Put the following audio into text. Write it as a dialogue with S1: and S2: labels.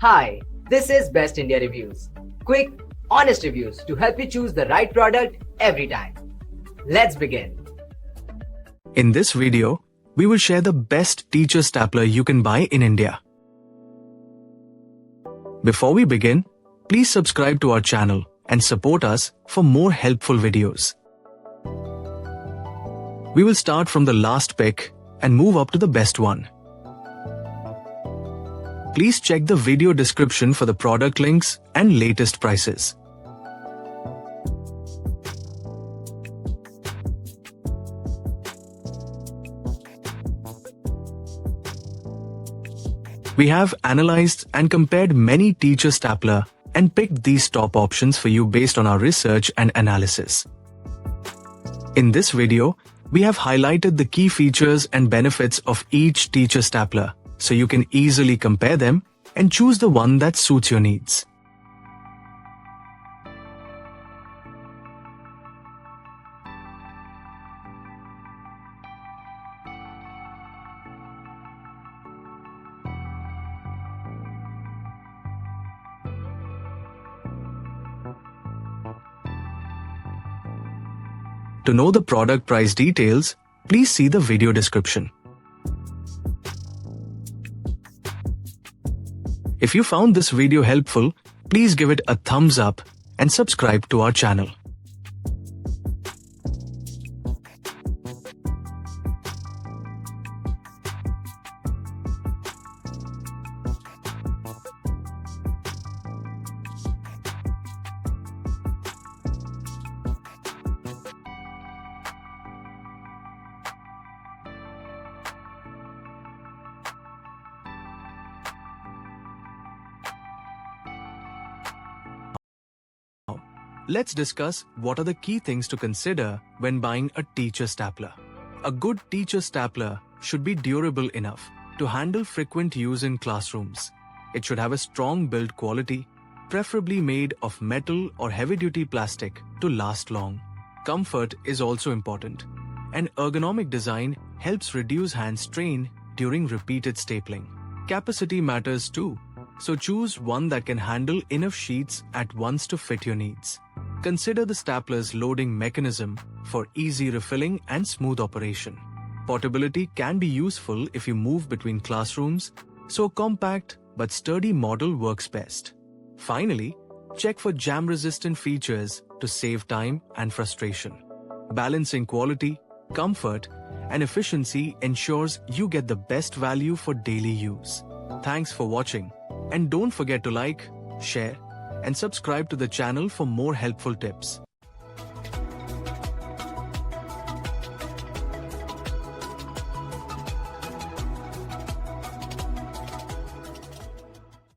S1: Hi, this is Best India Reviews. Quick, honest reviews to help you choose the right product every time. Let's begin.
S2: In this video, we will share the best teacher stapler you can buy in India. Before we begin, please subscribe to our channel and support us for more helpful videos. We will start from the last pick and move up to the best one. Please check the video description for the product links and latest prices. We have analyzed and compared many teacher stapler and picked these top options for you based on our research and analysis. In this video, we have highlighted the key features and benefits of each teacher stapler, so you can easily compare them and choose the one that suits your needs. To know the product price details, please see the video description. If you found this video helpful, please give it a thumbs up and subscribe to our channel. Let's discuss what are the key things to consider when buying a teacher stapler. A good teacher stapler should be durable enough to handle frequent use in classrooms. It should have a strong build quality, preferably made of metal or heavy-duty plastic to last long. Comfort is also important. An ergonomic design helps reduce hand strain during repeated stapling. Capacity matters too, so choose one that can handle enough sheets at once to fit your needs. Consider the stapler's loading mechanism for easy refilling and smooth operation. Portability can be useful if you move between classrooms, so a compact but sturdy model works best. Finally, check for jam-resistant features to save time and frustration. Balancing quality, comfort, and efficiency ensures you get the best value for daily use. Thanks for watching, and don't forget to like, share, and subscribe to the channel for more helpful tips.